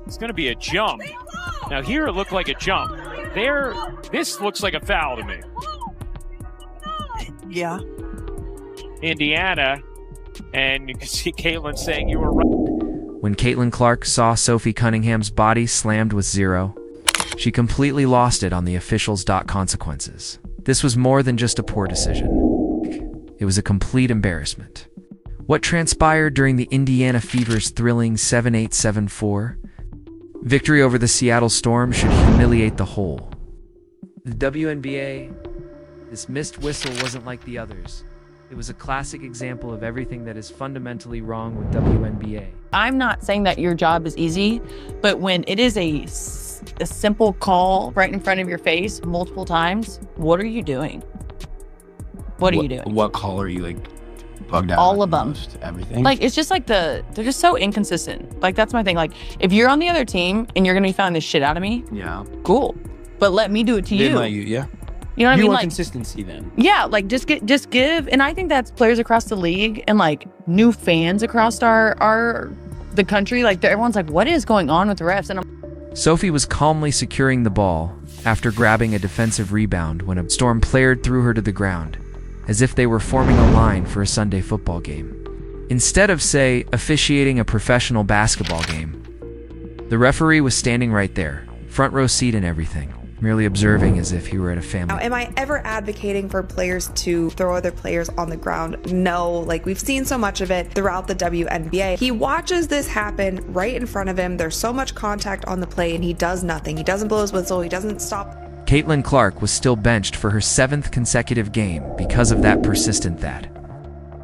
It's going to be a jump. Now here it looked like a jump. There, this looks like a foul to me. Yeah. Indiana, and you can see Caitlin saying you were right. When Caitlin Clark saw Sophie Cunningham's body slammed with 0, she completely lost it on the officials' consequences. This was more than just a poor decision. It was a complete embarrassment. What transpired during the Indiana Fever's thrilling 7-8-7-4 victory over the Seattle Storm should humiliate the whole. The WNBA, this missed whistle wasn't like the others. It was a classic example of everything that is fundamentally wrong with WNBA. I'm not saying that your job is easy, but when it is a simple call right in front of your face multiple times, what are you doing? What are you doing? What call are you like bugged out? All of them. Everything? Like, it's just like they're just so inconsistent. Like, that's my thing. Like, if you're on the other team and you're going to be finding this shit out of me, yeah, cool. But let me do it to you. Let you, yeah. You know what I mean? You want like, consistency then. Yeah, like just give, and I think that's players across the league and like new fans across the country. Like everyone's like, what is going on with the refs? And Sophie was calmly securing the ball after grabbing a defensive rebound when a Storm player threw her to the ground, as if they were forming a line for a Sunday football game. Instead of, say, officiating a professional basketball game, the referee was standing right there, front row seat and everything, merely observing as if he were at a family. Now, am I ever advocating for players to throw other players on the ground? No, like we've seen so much of it throughout the WNBA. He watches this happen right in front of him. There's so much contact on the play and he does nothing. He doesn't blow his whistle. He doesn't stop. Caitlin Clark was still benched for her 7th consecutive game because of that persistent that.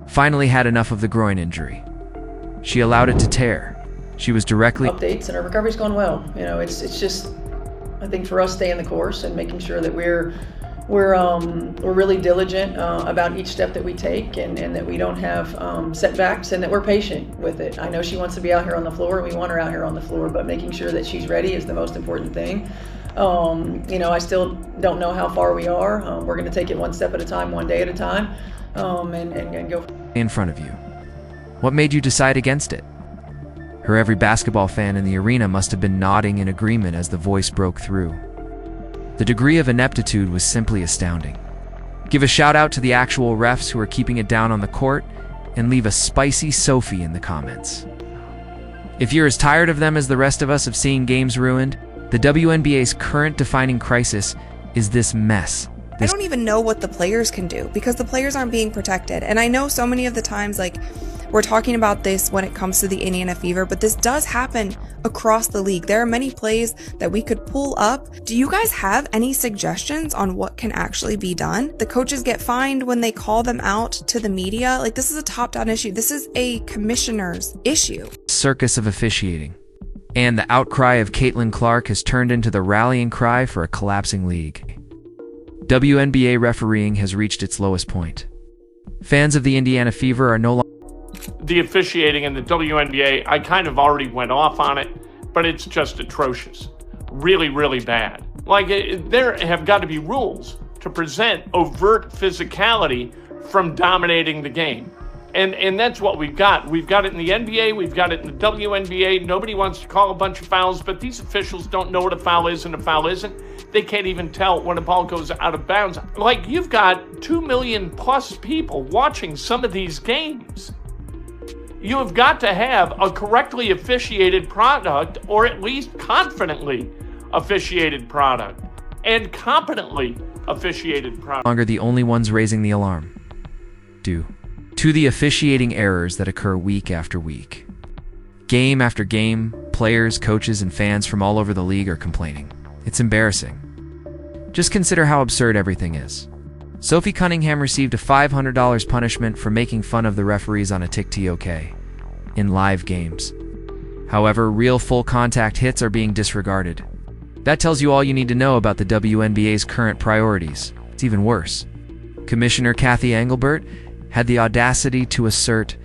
Finally had enough of the groin injury. She allowed it to tear. She was directly updates and her recovery's going well. You know, it's just, I think for us staying the course and making sure that we're really diligent about each step that we take and that we don't have setbacks and that we're patient with it. I know she wants to be out here on the floor and we want her out here on the floor, but making sure that she's ready is the most important thing. You know, I still don't know how far we are. We're going to take it one step at a time, one day at a time, and go in front of you. What made you decide against it? Her every basketball fan in the arena must have been nodding in agreement as the voice broke through. The degree of ineptitude was simply astounding. Give a shout out to the actual refs who are keeping it down on the court, and leave a spicy Sophie in the comments. If you're as tired of them as the rest of us of seeing games ruined, the WNBA's current defining crisis is this mess. I don't even know what the players can do because the players aren't being protected. And I know so many of the times, like, we're talking about this when it comes to the Indiana Fever, but this does happen across the league. There are many plays that we could pull up. Do you guys have any suggestions on what can actually be done? The coaches get fined when they call them out to the media. Like, this is a top-down issue. This is a commissioner's issue. Circus of officiating. And the outcry of Caitlin Clark has turned into the rallying cry for a collapsing league. WNBA refereeing has reached its lowest point. Fans of the Indiana Fever are no longer... The officiating in the WNBA, I kind of already went off on it, but it's just atrocious. Really, really bad. Like, there have got to be rules to present overt physicality from dominating the game. And that's what we've got. We've got it in the NBA, we've got it in the WNBA. Nobody wants to call a bunch of fouls, but these officials don't know what a foul is and a foul isn't. They can't even tell when a ball goes out of bounds. Like, you've got 2 million plus people watching some of these games. You have got to have a correctly officiated product, or at least confidently officiated product, and competently officiated product. Longer the only ones raising the alarm. Due to the officiating errors that occur week after week. Game after game, players, coaches, and fans from all over the league are complaining. It's embarrassing. Just consider how absurd everything is. Sophie Cunningham received a $500 punishment for making fun of the referees on a TikTok in live games. However, real full contact hits are being disregarded. That tells you all you need to know about the WNBA's current priorities. It's even worse. Commissioner Kathy Engelbert had the audacity to assert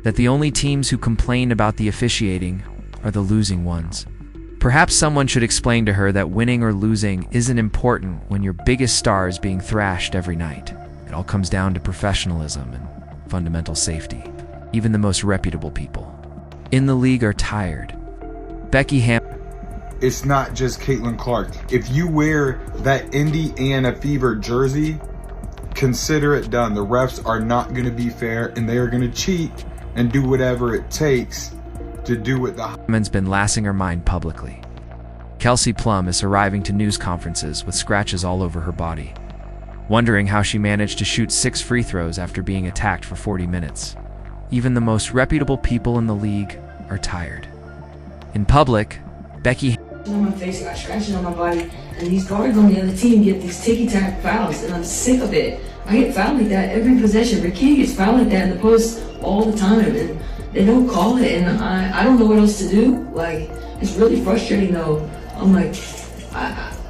that the only teams who complain about the officiating are the losing ones. Perhaps someone should explain to her that winning or losing isn't important when your biggest star is being thrashed every night. It all comes down to professionalism and fundamental safety. Even the most reputable people in the league are tired. Becky Hammond. It's not just Caitlin Clark. If you wear that Indiana Fever jersey, consider it done. The refs are not going to be fair, and they are going to cheat and do whatever it takes to do what the Hammond's been lashing her mind publicly. Kelsey Plum is arriving to news conferences with scratches all over her body, wondering how she managed to shoot 6 free throws after being attacked for 40 minutes. Even the most reputable people in the league are tired. In public, Becky on my face, I got scratches on my body, and these guards on the other team get these ticky-tack fouls, and I'm sick of it. I get fouled like that every possession. Ricky gets fouled like that in the post all the time, and they don't call it, and I don't know what else to do. Like, it's really frustrating though. I'm like,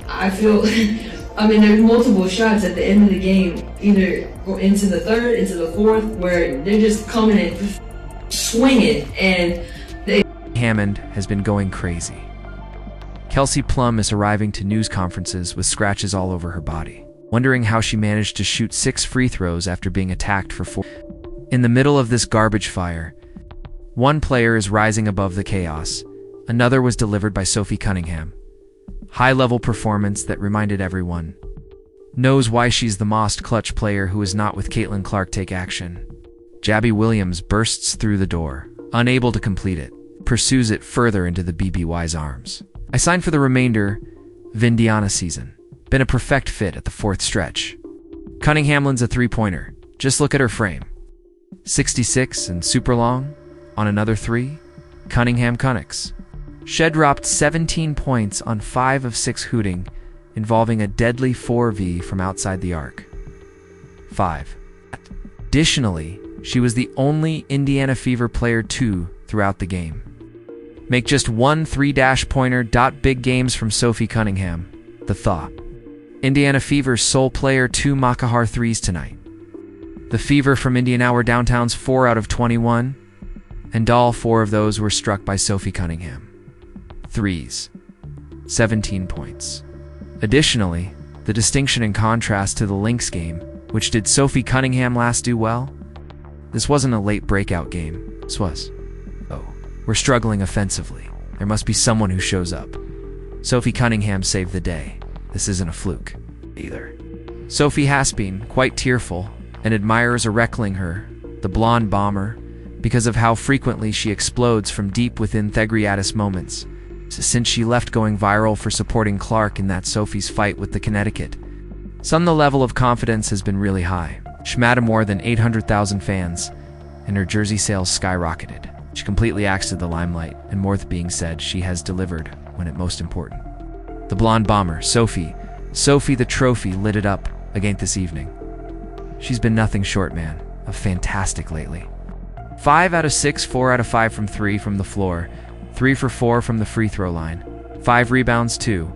I feel, I mean, there's multiple shots at the end of the game, either into the third, into the fourth, where they're just coming and swinging, and Hammond has been going crazy. Kelsey Plum is arriving to news conferences with scratches all over her body, wondering how she managed to shoot 6 free throws after being attacked for 4. In the middle of this garbage fire, one player is rising above the chaos. Another was delivered by Sophie Cunningham. High-level performance that reminded everyone. Knows why she's the most clutch player who is not with Caitlin Clark. Take action. Jabby Williams bursts through the door, unable to complete it, pursues it further into the BBY's arms. I signed for the remainder of Indiana season. Been a perfect fit at the 4th stretch. Cunninghamlin's a 3-pointer. Just look at her frame. 66 and super long. On another 3, Cunningham Cunnix. Shed dropped 17 points on 5 of 6 hooting, involving a deadly 4V from outside the arc. 5. Additionally, she was the only Indiana Fever player 2 throughout the game. Make just 1 3-pointer. Big games from Sophie Cunningham. The Thaw. Indiana Fever's sole player 2 Makahar 3s tonight. The Fever from Indiana were downtown's 4 out of 21, and all 4 of those were struck by Sophie Cunningham. 3s. 17 points. Additionally, the distinction in contrast to the Lynx game, which did Sophie Cunningham last do well? This wasn't a late breakout game. This was. Oh, we're struggling offensively. There must be someone who shows up. Sophie Cunningham saved the day. This isn't a fluke, either. Sophie has been quite tearful, and admirers are reckling her, the blonde bomber, because of how frequently she explodes from deep within Thegriatis moments, since she left going viral for supporting Clark in that Sophie's fight with the Connecticut. The level of confidence has been really high. She had more than 800,000 fans, and her jersey sales skyrocketed. She completely axed the limelight, and more being said, she has delivered when it most important. The blonde bomber, Sophie the trophy, lit it up again this evening. She's been nothing short, man, of fantastic lately. 5 out of 6, 4 out of 5 from 3 from the floor, 3 for 4 from the free throw line, 5 rebounds, 2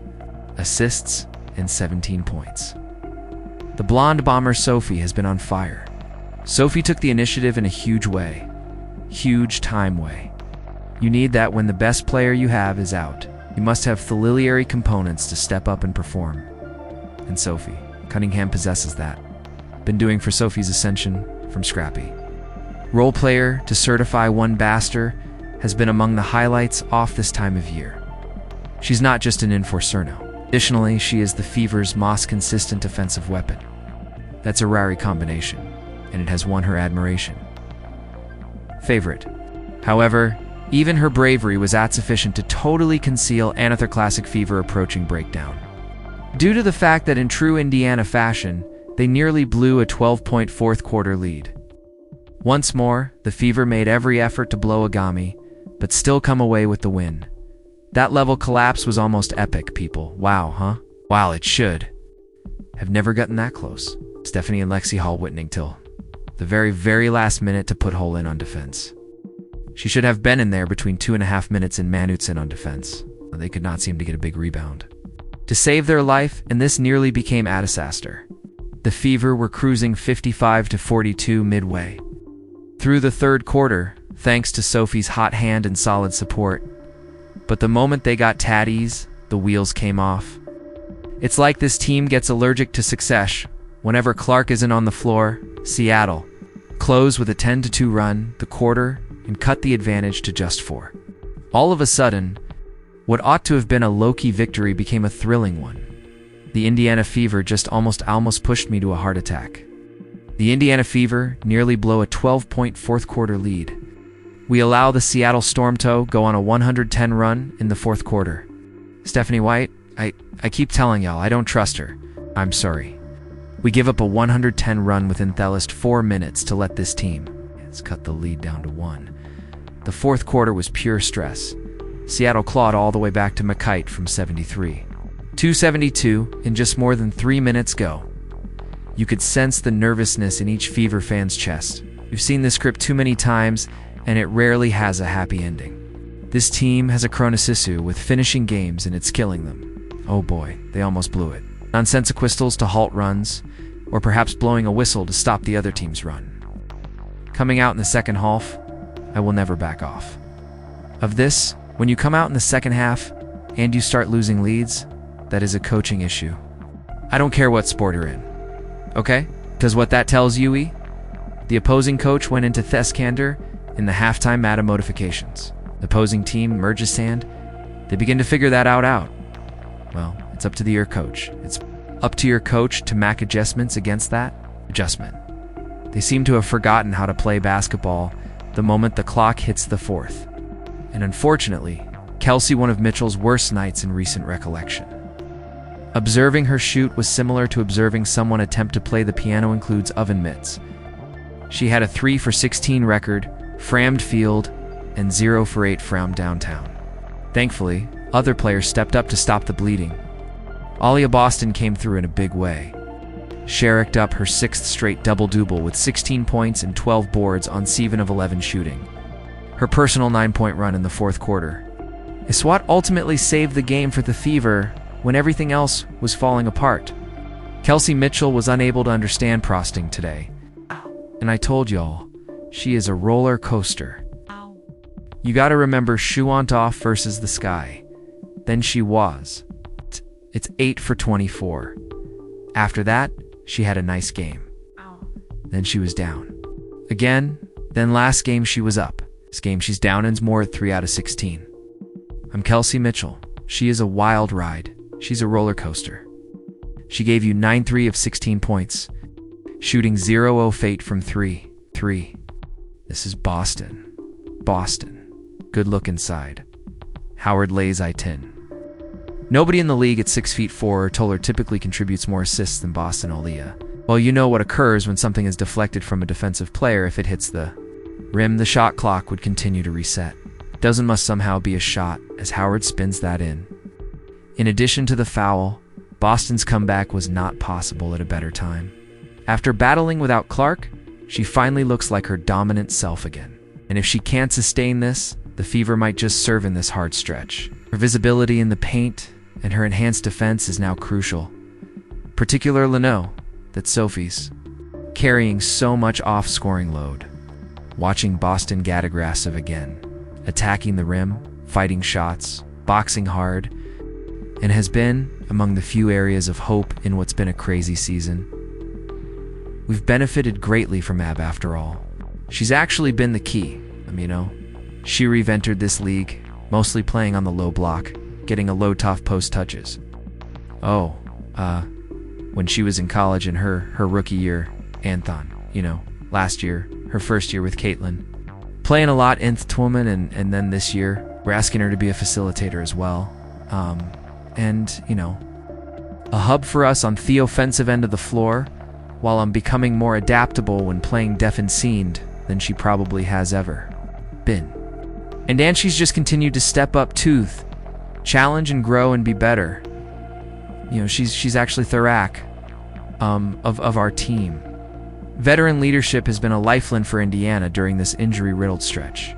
assists, and 17 points. The blonde bomber Sophie has been on fire. Sophie took the initiative in a huge way. Huge time way. You need that when the best player you have is out. You must have familiarity components to step up and perform. And Sophie Cunningham possesses that. Been doing for Sophie's ascension from scrappy. Role player to certify one Baster has been among the highlights off this time of year. She's not just an enforcerno. Additionally, she is the Fever's most consistent offensive weapon. That's a rare combination, and it has won her admiration. Favorite. However, even her bravery was sufficient to totally conceal another classic Fever approaching breakdown. Due to the fact that in true Indiana fashion, they nearly blew a 12-point fourth-quarter lead. Once more, the Fever made every effort to blow Agami, but still come away with the win. That level collapse was almost epic, people. Wow, huh? Wow, it should have never gotten that close. Stephanie and Lexi Hall witnessing till the very, very last minute to put Hole in on defense. She should have been in there between 2.5 minutes and Manutson on defense. They could not seem to get a big rebound to save their life, and this nearly became a disaster. The Fever were cruising 55-42 midway through the third quarter, thanks to Sophie's hot hand and solid support. But the moment they got tatties, the wheels came off. It's like this team gets allergic to success. Whenever Clark isn't on the floor, Seattle closed with a 10-2 run the quarter and cut the advantage to just 4. All of a sudden, What ought to have been a low-key victory became a thrilling one. The Indiana Fever just almost pushed me to a heart attack. The Indiana Fever nearly blow a 12-point fourth quarter lead. We allow the Seattle Storm to go on a 110 run in the fourth quarter. Stephanie White, I keep telling y'all, I don't trust her. I'm sorry. We give up a 110 run within the last 4 minutes to let this team cut the lead down to 1. The fourth quarter was pure stress. Seattle clawed all the way back to McKite from 73. 272 in just more than 3 minutes go. You could sense the nervousness in each Fever fan's chest. We've seen this script too many times, and it rarely has a happy ending. This team has a chronicissue with finishing games, and it's killing them. Oh boy, they almost blew it. Nonsensiquistles to halt runs, or perhaps blowing a whistle to stop the other team's run. Coming out in the second half, I will never back off. Of this, when you come out in the second half and you start losing leads, that is a coaching issue. I don't care what sport you're in, okay? Because what that tells you, the opposing coach went into Theskander in the halftime meta modifications. The opposing team merges sand. They begin to figure that out. Well, it's up to your coach. It's up to your coach to make adjustments against that adjustment. They seem to have forgotten how to play basketball the moment the clock hits the fourth. And unfortunately, Kelsey one of Mitchell's worst nights in recent recollection. Observing her shoot was similar to observing someone attempt to play the piano includes oven mitts. She had a 3 for 16 record, frammed field, and 0 for 8 from downtown. Thankfully, other players stepped up to stop the bleeding. Alia Boston came through in a big way. Sherricked up her 6th straight double-double with 16 points and 12 boards on 7 of 11 shooting. Her personal 9-point run in the fourth quarter. Iswat ultimately saved the game for the Fever when everything else was falling apart. Kelsey Mitchell was unable to understand prosting today. And I told y'all, she is a roller coaster. You gotta remember Shuantoff versus the Sky. Then she was. It's 8 for 24. After that, she had a nice game. Then she was down. Again, then last game she was up. This game she's down and more at 3 out of 16. I'm Kelsey Mitchell. She is a wild ride. She's a roller coaster. She gave you 9-3 of 16 points, shooting 0 of 8 from 3. This is Boston. Good look inside. Howard lays I-10. Nobody in the league at 6'4" or taller typically contributes more assists than Boston Alia. Well, you know what occurs when something is deflected from a defensive player. If it hits the rim, the shot clock would continue to reset. Dozen must somehow be a shot as Howard spins that in. In addition to the foul, Boston's comeback was not possible at a better time. After battling without Clark, she finally looks like her dominant self again. And if she can't sustain this, the Fever might just serve in this hard stretch. Her visibility in the paint and her enhanced defense is now crucial. Particularly know that Sophie's carrying so much off-scoring load. Watching Boston get aggressive again, attacking the rim, fighting shots, boxing hard, and has been among the few areas of hope in what's been a crazy season. We've benefited greatly from Ab after all. She's actually been the key, She re-entered this league, mostly playing on the low block, getting a low tough post touches. When she was in college in her rookie year, Anthon, last year, her first year with Caitlin. Playing a lot nth woman, and then this year, we're asking her to be a facilitator as well. A hub for us on the offensive end of the floor, while I'm becoming more adaptable when playing defensive than she probably has ever been. And she's just continued to step up tooth, challenge and grow and be better. She's actually Thorak of our team. Veteran leadership has been a lifeline for Indiana during this injury-riddled stretch.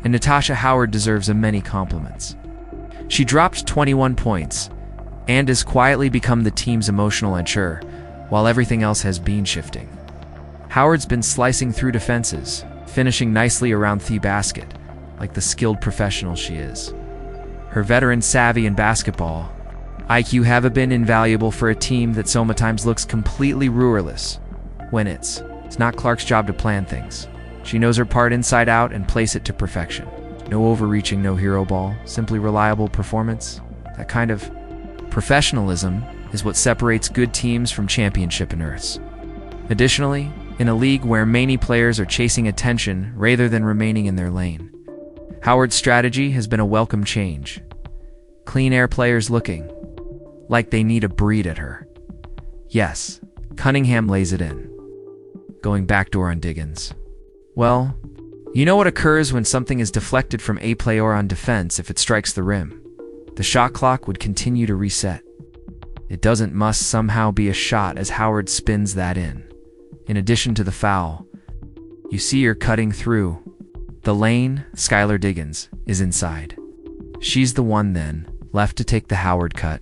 And Natasha Howard deserves many compliments. She dropped 21 points and has quietly become the team's emotional anchor, while everything else has been shifting. Howard's been slicing through defenses, finishing nicely around the basket, like the skilled professional she is. Her veteran savvy in basketball IQ have been invaluable for a team that sometimes looks completely rudderless when it's not Clark's job to plan things. She knows her part inside out and plays it to perfection. No overreaching, no hero ball, simply reliable performance. That kind of professionalism is what separates good teams from championship unearths. Additionally, in a league where many players are chasing attention rather than remaining in their lane, Howard's strategy has been a welcome change. Clean air players looking like they need a breed at her. Yes, Cunningham lays it in, going backdoor on Diggins. Well, you know what occurs when something is deflected from a player on defense if it strikes the rim. The shot clock would continue to reset. It must somehow be a shot as Howard spins that in. In addition to the foul, you see her cutting through the lane. Skylar Diggins is inside. She's the one then, left to take the Howard cut.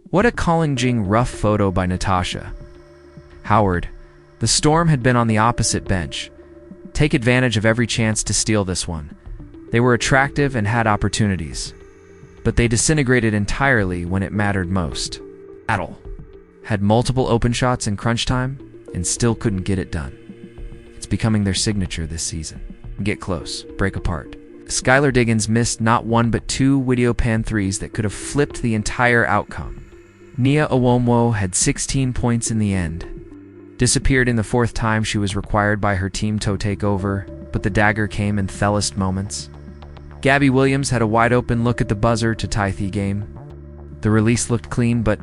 What a challenging rough photo by Natasha. Howard, the Storm had been on the opposite bench. Take advantage of every chance to steal this one. They were attractive and had opportunities, but they disintegrated entirely when it mattered most. Seattle had multiple open shots in crunch time and still couldn't get it done. It's becoming their signature this season. Get close, break apart. Skylar Diggins missed not one but two video pan threes that could have flipped the entire outcome. Nia Owomwo had 16 points in the end. Disappeared in the fourth time she was required by her team to take over, but the dagger came in thellest moments. Gabby Williams had a wide-open look at the buzzer to tie the game. The release looked clean, but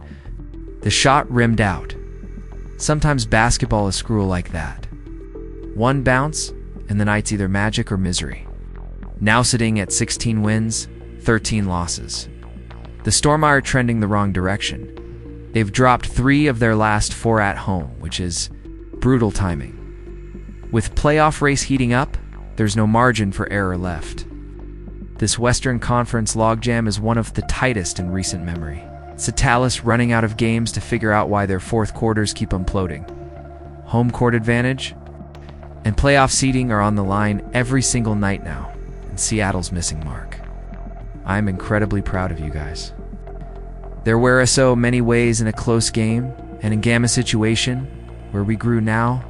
the shot rimmed out. Sometimes basketball is cruel like that. One bounce, and the night's either magic or misery. Now sitting at 16 wins, 13 losses. The Storm are trending the wrong direction. They've dropped 3 of their last 4 at home, which is brutal timing. With playoff race heating up, there's no margin for error left. This Western Conference logjam is one of the tightest in recent memory. Satalis running out of games to figure out why their fourth quarters keep imploding. Home court advantage and playoff seeding are on the line every single night now, and Seattle's missing mark. I'm incredibly proud of you guys. There were so many ways in a close game and in gamma situation where we grew now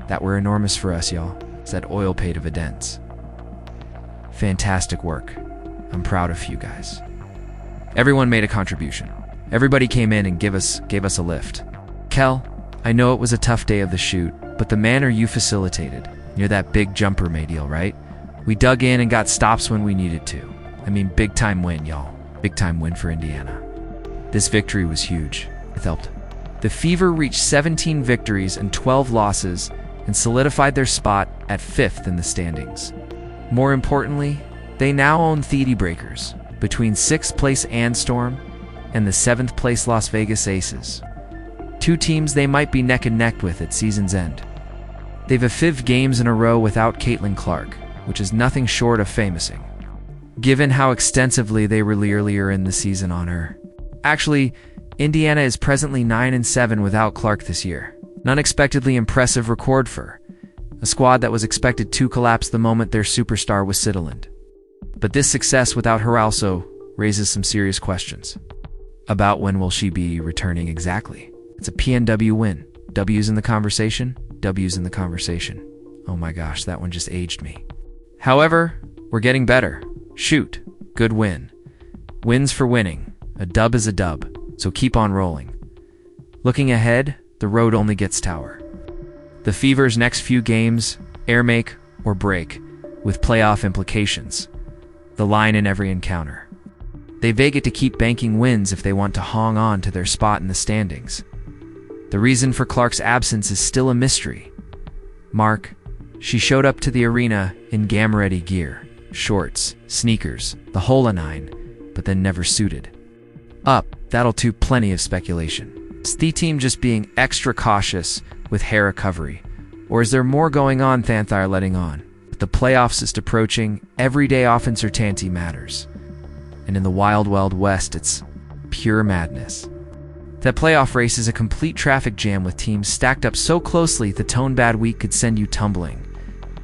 that were enormous for us, y'all, said Oil Paid of Adents. Fantastic work. I'm proud of you guys. Everyone made a contribution. Everybody came in and gave us a lift. Kel, I know it was a tough day of the shoot, but the manner you facilitated, you're that big jumper made deal, right? We dug in and got stops when we needed to. I mean, big time win, y'all. Big time win for Indiana. This victory was huge. It helped. The Fever reached 17 victories and 12 losses and solidified their spot at 5th in the standings. More importantly, they now own Theedy Breakers between 6th place Storm and the 7th place Las Vegas Aces. 2 teams they might be neck and neck with at season's end. They've a 5 games in a row without Caitlin Clark, which is nothing short of famousing, given how extensively they were earlier in the season on her. Actually, Indiana is presently 9-7 without Clark this year. An unexpectedly impressive record for a squad that was expected to collapse the moment their superstar was Sitterland. But this success without her also raises some serious questions about when will she be returning exactly. It's a PNW win. W's in the conversation. W's in the conversation. Oh my gosh, that one just aged me. However, we're getting better. Shoot. Good win. Wins for winning. A dub is a dub, so keep on rolling. Looking ahead, the road only gets tougher. The Fever's next few games, air make or break, with playoff implications. The line in every encounter. They get to keep banking wins if they want to hang on to their spot in the standings. The reason for Clark's absence is still a mystery. Mark, she showed up to the arena in game-ready gear, shorts, sneakers, the whole 9, but then never suited up. That'll do plenty of speculation. Is the team just being extra cautious with hair recovery, or is there more going on than they're letting on? With the playoffs just approaching, everyday uncertainty matters. And in the wild, wild west, it's pure madness. That playoff race is a complete traffic jam with teams stacked up so closely the tone bad week could send you tumbling.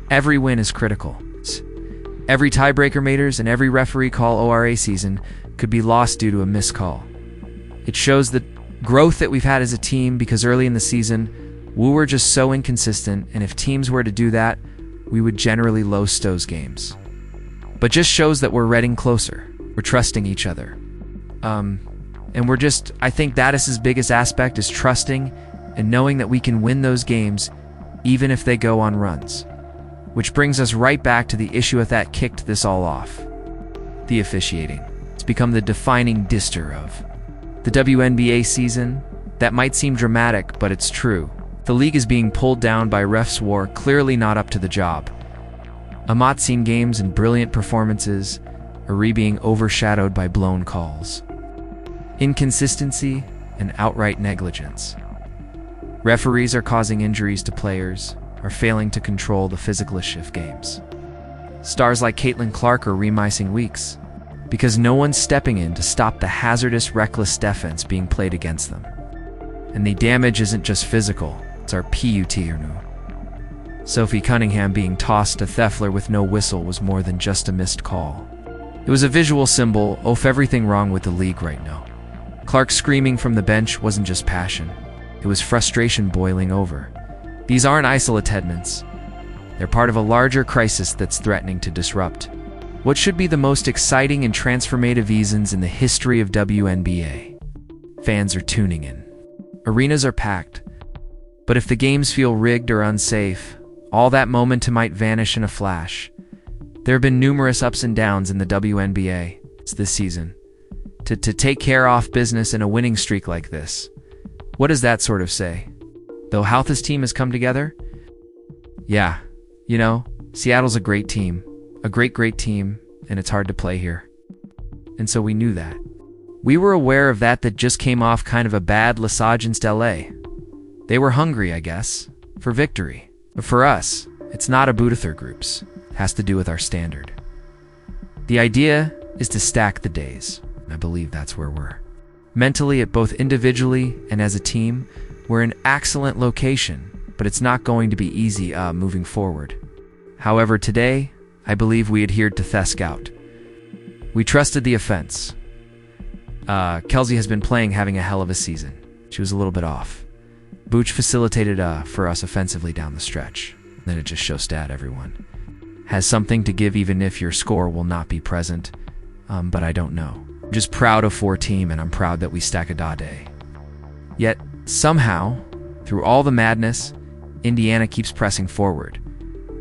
Every win is critical. Every tiebreaker maters and every referee call ORA season could be lost due to a missed call. It shows the growth that we've had as a team because early in the season, we were just so inconsistent, and if teams were to do that, we would generally low those games. but just shows that we're getting closer. We're trusting each other. And I think that is his biggest aspect, is trusting and knowing that we can win those games even if they go on runs. Which brings us right back to the issue that kicked this all off. The officiating. It's become the defining dister of the WNBA season. That might seem dramatic, but it's true. The league is being pulled down by refs who are clearly not up to the job. Amatzine games and brilliant performances are being overshadowed by blown calls, inconsistency, and outright negligence. Referees are causing injuries to players, are failing to control the physicalist shift games. Stars like Caitlin Clark are missing weeks because no one's stepping in to stop the hazardous, reckless defense being played against them. And the damage isn't just physical, it's our PUT or no. Sophie Cunningham being tossed to Theffler with no whistle was more than just a missed call. It was a visual symbol of everything wrong with the league right now. Clark screaming from the bench wasn't just passion, it was frustration boiling over. These aren't isolatements. They're part of a larger crisis that's threatening to disrupt what should be the most exciting and transformative seasons in the history of WNBA. Fans are tuning in. Arenas are packed. But if the games feel rigged or unsafe, all that momentum might vanish in a flash. There have been numerous ups and downs in the WNBA this season. To take care of business in a winning streak like this, what does that sort of say? Though how this team has come together? Yeah, Seattle's a great team. A great team, and it's hard to play here. And so we knew that. We were aware of that just came off kind of a bad loss against LA. They were hungry, I guess, for victory. But for us, it's not a Budather groups. It has to do with our standard. The idea is to stack the days. I believe that's where we're. Mentally, at both individually and as a team, we're in an excellent location, but it's not going to be easy moving forward. However, today, I believe we adhered to the scout. We trusted the offense. Kelsey has been having a hell of a season. She was a little bit off. Booch facilitated for us offensively down the stretch. Then it just shows that everyone has something to give even if your score will not be present. But I don't know. I'm just proud of 4 team, and I'm proud that we stack a day. Yet, somehow, through all the madness, Indiana keeps pressing forward.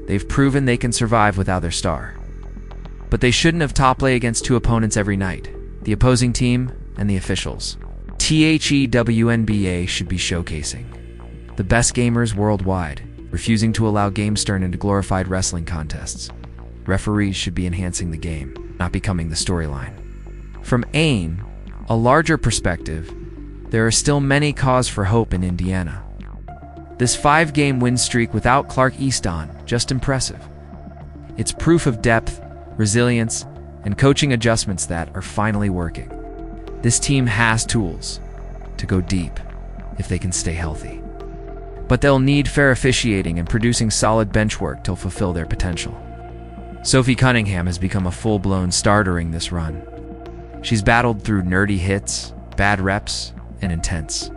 They've proven they can survive without their star. But they shouldn't have top lay against 2 opponents every night, the opposing team and the officials. WNBA should be showcasing the best gamers worldwide, refusing to allow games turn into glorified wrestling contests. Referees should be enhancing the game, not becoming the storyline. From a larger perspective, there are still many cause for hope in Indiana. This 5-game win streak without Clark Easton, just impressive. It's proof of depth, resilience, and coaching adjustments that are finally working. This team has tools to go deep if they can stay healthy. But they'll need fair officiating and producing solid bench work to fulfill their potential. Sophie Cunningham has become a full-blown star during this run. She's battled through nerdy hits, bad reps, and intense.